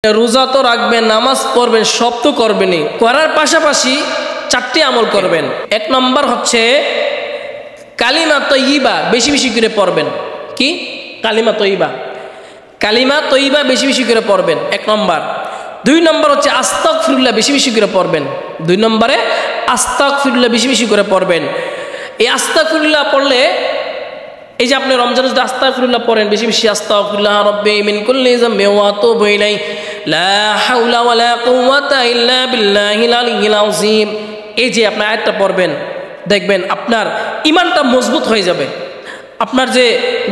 রোজা তো রাখবেন, নামাজ পড়বেন, সব তো করবেনই। করার পাশাপাশি চারটি আমল করবেন। এক নম্বর হচ্ছে কালিমা তয়্যিবা বেশি বেশি করে পড়বেন। কি? কালিমা তয়্যিবা। কালিমা তয়্যিবা বেশি বেশি করে পড়বেন, এক নম্বর। দুই নম্বর হচ্ছে আস্তাগফিরুল্লাহ বেশি বেশি করে পড়বেন। দুই নম্বরে আস্তাগফিরুল্লাহ বেশি বেশি করে পড়বেন। এই আস্তাগফিরুল্লাহ পড়লে, এই যে আপনি রমজানে যদি আস্তাগফিরুল্লাহ পড়েন বেশি বেশি, আস্তাগফিরুল্লাহ রাব্বি মিন কুল্লি যামবি ওয়া আতুবু ইলাইহি লা হাওলা ওয়ালা কুওয়াতা ইল্লা বিল্লাহিল আলিয়্যিল আযীম, এই যে আপনি আয়াতটা পড়বেন, দেখবেন আপনার ঈমানটা মজবুত হয়ে যাবে। আপনার যে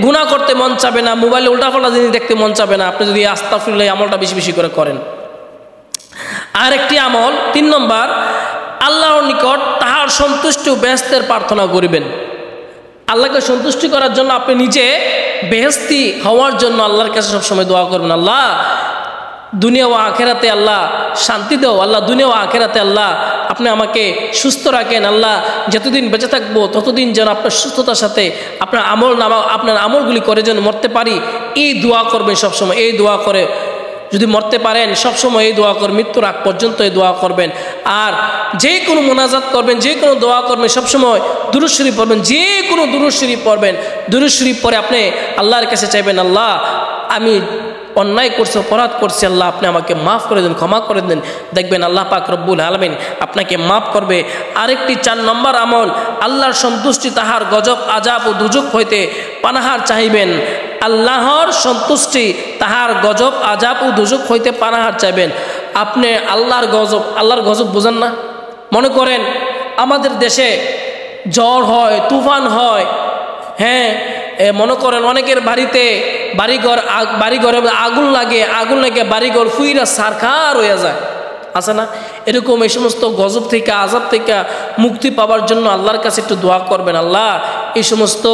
গুনাহ করতে মন চাবে না, মোবাইলে উল্টাপাল্টা জিনিস দেখতে মন চাবে না, আপনি যদি আস্তাগফিরুল্লাহ আমলটা বেশি বেশি করে করেন। আর একটি আমল, 3 নম্বর, আল্লাহর নিকট তাহার সন্তুষ্টি ও বেহেশতের প্রার্থনা করিবেন। আল্লাহকে সন্তুষ্টি করার জন্য আপনি নিজে বেহেশতি হওয়ার জন্য আল্লাহর কাছে সবসময় দোয়া করবেন। আল্লাহ দুনিয়া ও আখেরাতে আল্লাহ শান্তি দাও, আল্লাহ দুনিয়া ও আখেরাতে আল্লাহ আপনি আমাকে সুস্থ রাখেন। আল্লাহ যতদিন বেঁচে থাকবো ততদিন যেন আপনার সুস্থতার সাথে আপনার আপনার আমলগুলি করে যেন মরতে পারি, এই দোয়া করবেন সবসময়। এই দোয়া করে যদি মরতে পারেন সবসময় এই দোয়া করবেন, মৃত্যুর আগ পর্যন্ত এই দোয়া করবেন। আর যে কোনো মোনাজাত করবেন, যে কোনো দোয়া করবেন, সবসময় দুরূদ শরীফ পড়বেন। যে কোনো দুরূদ শরীফ পড়বেন, দুরূদ শরীফ পরে আপনি আল্লাহর কাছে চাইবেন, আল্লাহ আমি অন্যায় করছি, অপরাধ করছি, আল্লাহ আপনি আমাকে মাফ করে দেন, ক্ষমা করে দেন। দেখবেন আল্লাহ পাক রব্বুল আলামিন আপনাকে মাফ করবে। আরেকটি 4 নম্বর আমল, আল্লাহর সন্তুষ্টি তাহার গজব আযাব ও দুজক হইতে পানাহার চাইবেন। আল্লাহর সন্তুষ্টি তাহার গজব আযাব ও দুজক হইতে পানাহার চাইবেন। আপনি আল্লাহর গজব বোঝেন না? মনে করেন আমাদের দেশে ঝড় হয়, তুফান হয়, হ্যাঁ, মনে করেন অনেকের বাড়িতে বাড়িঘরে আগুন লাগে বাড়িঘর ফুইরা সারখার হয়ে যায়, আছে না? এরকম এই সমস্ত গজব থেকে, আযাব থেকে মুক্তি পাওয়ার জন্য আল্লাহর কাছে একটু দোয়া করবেন। আল্লাহ এই সমস্ত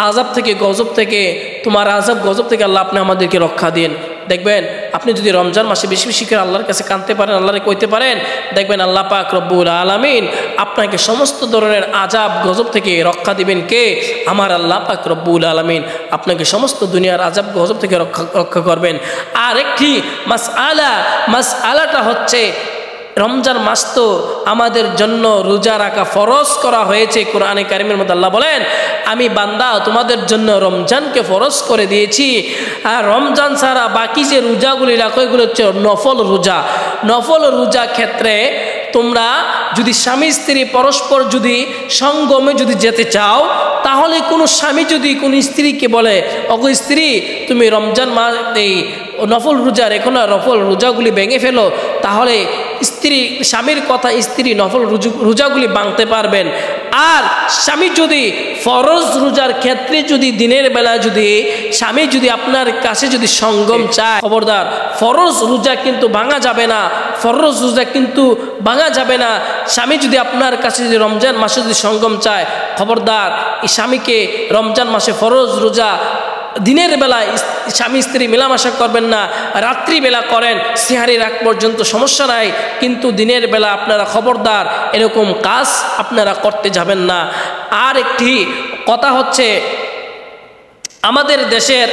আযাব থেকে, গজব থেকে, তোমার আযাব গজব থেকে আল্লাহ আপনি আমাদেরকে রক্ষা দিন। দেখবেন আপনি যদি রমজান মাসে বেশি বেশি করে আল্লাহর কাছে কাঁদতে পারেন, আল্লাহরে কইতে পারেন, দেখবেন আল্লাহ পাক রব্বুল আলামিন আপনাকে সমস্ত ধরনের আযাব গজব থেকে রক্ষা দিবেন। কে? আমার আল্লাহ পাক রব্বুল আলামিন আপনাকে সমস্ত দুনিয়ার আযাব গজব থেকে রক্ষা করবেন। আর একটি মাসআলাটা হচ্ছে, রমজান মাস তো আমাদের জন্য রোজা রাখা ফরজ করা হয়েছে। কোরআনে কারিমের মধ্যে আল্লাহ বলেন, আমি বান্দা তোমাদের জন্য রমজানকে ফরজ করে দিয়েছি। আর রমজান ছাড়া বাকি যে রোজাগুলি রাখো এগুলো হচ্ছে নফল রোজা। নফল রোজা ক্ষেত্রে তোমরা যদি স্বামী স্ত্রী পরস্পর যদি সঙ্গমে যদি যেতে চাও, তাহলে কোনো স্বামী যদি কোনো স্ত্রীকে বলে, ওগো স্ত্রী তুমি রমজান মাস এই নফল রোজা রেখো না, নফল রোজাগুলি ভেঙে ফেলো, তাহলে স্বামীর কথা স্ত্রী নফল রোজাগুলি ভাঙতে পারবেন। আর স্বামী যদি ফরজ রোজার ক্ষেত্রে যদি দিনের বেলা যদি স্বামী যদি আপনার কাছে যদি সঙ্গম চায়, খবরদার ফরজ রোজা কিন্তু ভাঙা যাবে না, ফরজ রোজা কিন্তু ভাঙা যাবে না। স্বামী যদি আপনার কাছে যদি রমজান মাসে যদি সঙ্গম চায়, খবরদার এই স্বামীকে রমজান মাসে ফরজ রোজা দিনের বেলায় স্বামী স্ত্রী মেলামেশা করবেন না, রাত্রিবেলা করেন, সিহারি রাত পর্যন্ত সমস্যা নাই, কিন্তু দিনের বেলা আপনারা খবরদার এরকম কাজ আপনারা করতে যাবেন না। আর একটি কথা হচ্ছে, আমাদের দেশের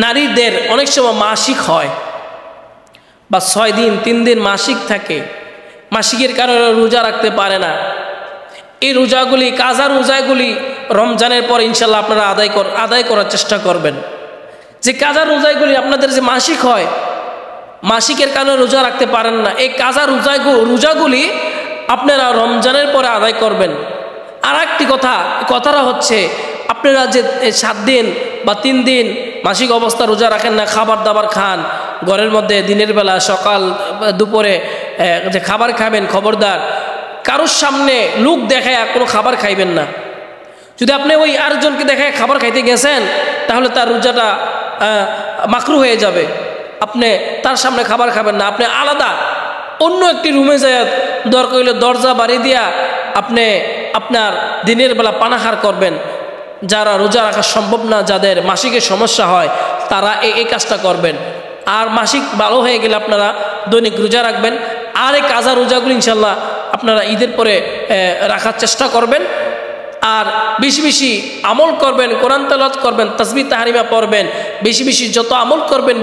নারীদের অনেক সময় মাসিক হয় বা 6 দিন 3 দিন মাসিক থাকে, মাসিকের কারণে রোজা রাখতে পারে না। এই রোজাগুলি, কাজা রোজাগুলি রমজানের পর ইনশাল্লাহ আপনারা আদায় করার চেষ্টা করবেন। যে কাজা রোজাগুলি আপনাদের যে মাসিক হয়, মাসিকের কারণে রোজা রাখতে পারেন না, এই কাজা রোজাগুলি আপনারা রমজানের পরে আদায় করবেন। আর একটি কথাটা হচ্ছে, আপনারা যে 7 দিন বা 3 দিন মাসিক অবস্থা রোজা রাখেন না, খাবার দাবার খান ঘরের মধ্যে, দিনের বেলা সকাল দুপুরে যে খাবার খাবেন, খবরদার কারোর সামনে লোক দেখায় কোনো খাবার খাইবেন না। যদি আপনি ওই আরেকজনকে দেখায় খাবার খাইতে গেছেন, তাহলে তার রোজাটা মাকরু হয়ে যাবে। আপনি তার সামনে খাবার খাবেন না, আপনি আলাদা অন্য একটি রুমে যায় দরকার হইলে দরজা বাড়ি দিয়া আপনি আপনার দিনের বেলা পানাহার করবেন। যারা রোজা রাখা সম্ভব না, যাদের মাসিকের সমস্যা হয়, তারা এই কাজটা করবেন। আর মাসিক ভালো হয়ে গেলে আপনারা দৈনিক রোজা রাখবেন। আর এই কাজা রোজাগুলো ইনশাল্লাহ আপনারা ঈদের পরে রাখার চেষ্টা করবেন। আর বেশি বেশি আমল করবেন, কোরআন তেলাওয়াত করবেন, তাসবিহ তাহরিমা পড়বেন, বেশি বেশি যত আমল করবেন,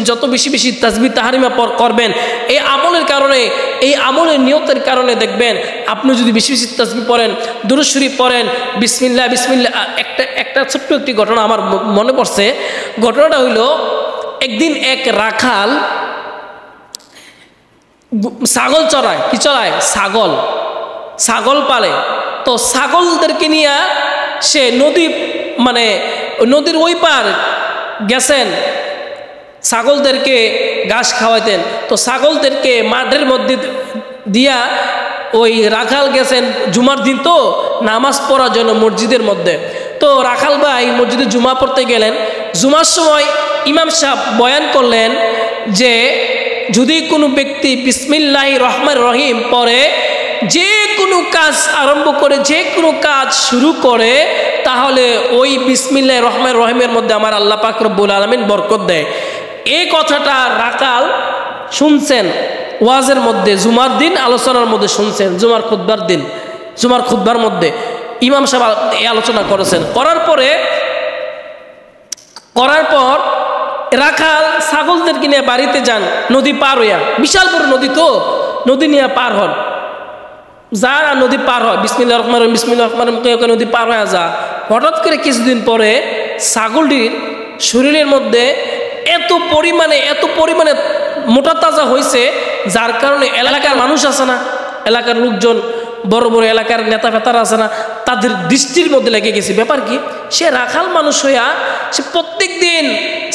যত বেশি বেশি তাসবিহ তাহরিমা করবেন, এই আমলের কারণে, এই আমলের নিয়তের কারণে দেখবেন আপনি যদি বেশি বেশি তাসবিহ পড়েন, দুরূদ শরীফ পড়েন, বিসমিল্লাহ বিসমিল্লাহ। একটা ছোট্ট একটি ঘটনা আমার মনে পড়ছে। ঘটনাটা হইল, একদিন এক রাখাল ছাগল চড়ায়, কি চড়ায়? ছাগল পালে। তো ছাগলদেরকে নিয়ে সে নদীর ওই পার গেছেন, ছাগলদেরকে ঘাস খাওয়াইতেন। তো ছাগলদেরকে মাঠের মধ্যে দিয়া ওই রাখাল গেছেন জুমার দিন, তো নামাজ পড়ার জন্য মসজিদের মধ্যে। তো রাখাল ভাই মসজিদে জুমা পড়তে গেলেন। জুমার সময় ইমাম সাহেব বয়ান করলেন যে যদি কোনো ব্যক্তি বিসমিল্লাহির রহমানির রহিম পড়ে যে কোনো কাজ আরম্ভ করে, যে কোনো কাজ শুরু করে, তাহলে ওই বিসমিল্লাহির রহমানির রহিমের মধ্যে আমার আল্লাহ পাক রব্বুল আলামিন বরকত দেয়। এই কথাটা রাখাল শুনছেন ওয়াজের মধ্যে, জুমার দিন আলোচনার মধ্যে শুনছেন, জুমার খুতবার মধ্যে ইমাম সাহেব এই আলোচনা করেছেন। করার পর রাখাল ছাগলদেরকে নিয়ে বাড়িতে যান, নদী পার হইয়া, বিশাল বড় নদী, তো নদী নিয়ে পার হন, যারা নদী পার হয় বিসমিল্লাহির রহমানির রহিম বিসমিল্লাহির রহমানির রহিম নদী পার হয়ে যা। হঠাৎ করে কিছুদিন পরে ছাগলটির শরীরের মধ্যে এত পরিমাণে মোটা তাজা হয়েছে, যার কারণে এলাকার মানুষ আছে না, এলাকার লোকজন, বড় বড় এলাকার নেতা ফেতারা আছে না, তাদের দৃষ্টির মধ্যে লেগে গেছে। ব্যাপার কি? সে রাখাল মানুষ হইয়া সে প্রত্যেক দিন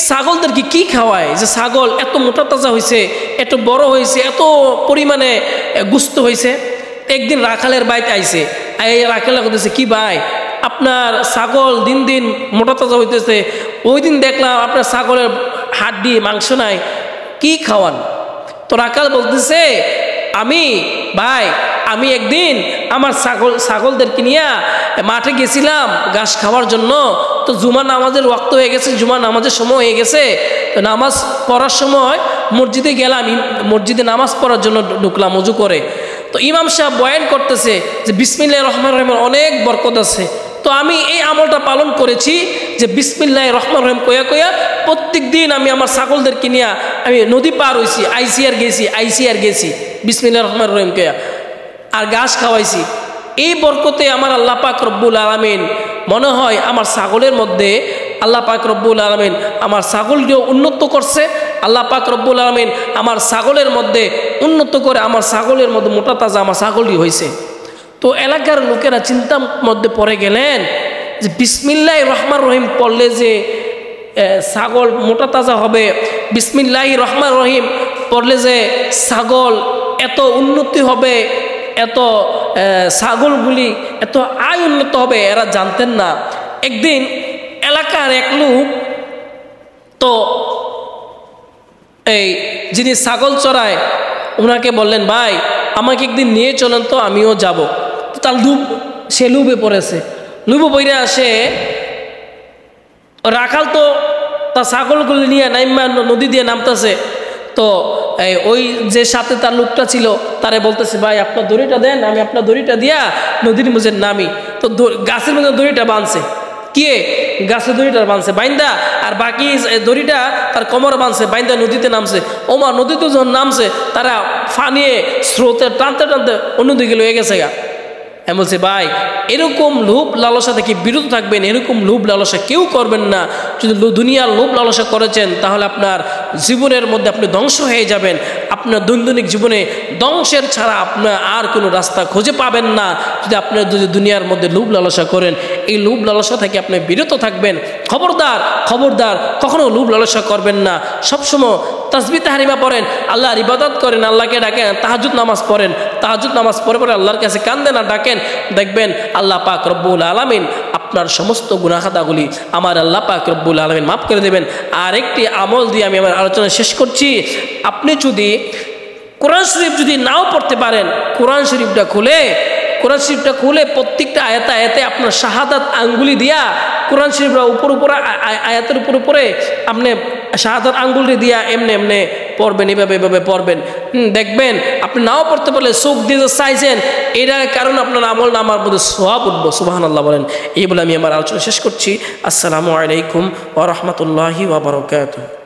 ছাগলদেরকে কি খাওয়ায় যে ছাগল এত মোটা তাজা হয়েছে, এত বড় হয়েছে, এত পরিমাণে গুস্ত হয়েছে। একদিন রাখালের বাড়িতে আইছে, এই রাখাল করতেছে, কি ভাই আপনার ছাগল দিন দিন মোটা তাজা হইতেছে, ওই দিন দেখলাম আপনার ছাগলের হাড্ডি মাংস নাই, কি খাওয়ান? তো রাখাল বলতেছে, আমি একদিন আমার ছাগলদেরকে নিয়ে মাঠে গেছিলাম ঘাস খাওয়ার জন্য। তো জুমার নামাজের ওয়াক্ত হয়ে গেছে, জুমার নামাজের সময় হয়ে গেছে। তো নামাজ পড়ার সময় মসজিদে গেলাম, মসজিদে নামাজ পড়ার জন্য ঢুকলাম ওযু করে। তো ইমাম সাহেব বয়ান করতেছে যে বিসমিল্লাহির রহমানির রহিমের অনেক বরকত আছে। তো আমি এই আমলটা পালন করেছি যে বিসমিল্লাহির রহমানির রহিম কয়া প্রত্যেক দিন আমি আমার ছাগলদেরকে নিয়ে আমি নদী পার হয়েছি, আইসি আর গেছি বিসমিল্লাহির রহমানির রহিম কয়া, আর ঘাস খাওয়াইছি। এই বরকতে আমার আল্লাহ পাক রব্বুল আলামিন মনে হয় আমার ছাগলের মধ্যে আল্লাহ পাক রব্বুল আলামিন আমার ছাগলকেও উন্নত করছে। আল্লাহ পাক রব্বুল আলামিন আমার ছাগলের মধ্যে উন্নত করে আমার ছাগলের মধ্যে মোটা তাজা আমার ছাগলটি হয়েছে। তো এলাকার লোকেরা চিন্তার মধ্যে পড়ে গেলেন যে বিসমিল্লাহির রহমানির রহিম পড়লে যে ছাগল মোটা তাজা হবে, বিসমিল্লাহির রহমানির রহিম পড়লে যে ছাগল এত উন্নতি হবে, এত ছাগলগুলি এত আয় উন্নত হবে, এরা জানতেন না। একদিন এলাকার এক লোক, তো এই যিনি ছাগল চড়ায় ওনাকে বললেন, ভাই আমাকে একদিন নিয়ে চলেন তো, আমিও যাব। তো তার সে লুবে পড়েছে, লুবে পড়ে আসে। রাখাল তো তার ছাগলগুলি নিয়ে নাইমা নদী দিয়ে নামতেছে। তো ওই যে সাথে তার লোকটা ছিল তারে বলতেছে, ভাই আপনার দড়িটা দেন, আমি আপনার দড়িটা দিয়া নদীর মধ্যে নামি। তো গাছের মধ্যে দড়িটা বাঁধছে, কে গাছের দড়িটা বাঁধছে বাইন্দা, আর বাকি দড়িটা তার কোমরে বাঁধছে বাইন্দা নদীতে নামছে। ওমা নদীতে যখন নামছে তারা ফানিয়ে স্রোতে টানতে টানতে অন্যদিকে লয়ে গেছে গা। আমি বলছি, ভাই এরকম লোভ লালসা থেকে বিরত থাকবেন, এরকম লোভ লালসা কেউ করবেন না। যদি দুনিয়ার লোভ লালসা করেছেন তাহলে আপনার জীবনের মধ্যে আপনি ধ্বংস হয়ে যাবেন। আপনার দৈনন্দিন জীবনে ধ্বংসের ছাড়া আপনার আর কোনো রাস্তা খুঁজে পাবেন না। যদি আপনার যদি দুনিয়ার মধ্যে লোভ লালসা করেন, এই লোভ লালসা থেকে আপনি বিরত থাকবেন। খবরদার কখনো লোভ লালসা করবেন না। সবসময় তাসবিহ তাহরিমা পড়েন, আল্লাহর ইবাদত করেন, আল্লাহকে ডাকেন, তাহাজ্জুদ নামাজ পড়েন, তাহাজ্জুদ নামাজ পড়ে আল্লাহর কাছে কান্দেন আর ডাকেন। দেখবেন আল্লাহ পাক রব্বুল আলামিন আপনার সমস্ত গুনাহ খাতাগুলি আমার আল্লাহ পাক রব্বুল আলামিন মাফ করে দেবেন। আর একটি আমল দিয়ে আমি আমার আলোচনা শেষ করছি। আপনি যদি কোরআন শরীফ যদি নাও পড়তে পারেন, কোরআন শরীফটা খুলে প্রত্যেকটা আয়াতে আপনার শাহাদাত আঙ্গুলি দিয়া কোরআন শরীফরা উপরে আয়াতের উপরে আপনি শাহাদাত আঙ্গুলি দিয়া এমনি পড়বেন, এভাবে এভাবে পড়বেন। দেখবেন আপনি নাও পড়তে পারলে চোখ দিয়ে যে চাইছেন, এটার কারণে আপনার আমল নামার মধ্যে সওয়াব উঠবো। সুবহানাল্লাহ বলেন। এই বলে আমি আমার আলোচনা শেষ করছি। আসসালামু আলাইকুম ওয়া রাহমাতুল্লাহি ওয়া বারাকাতুহু।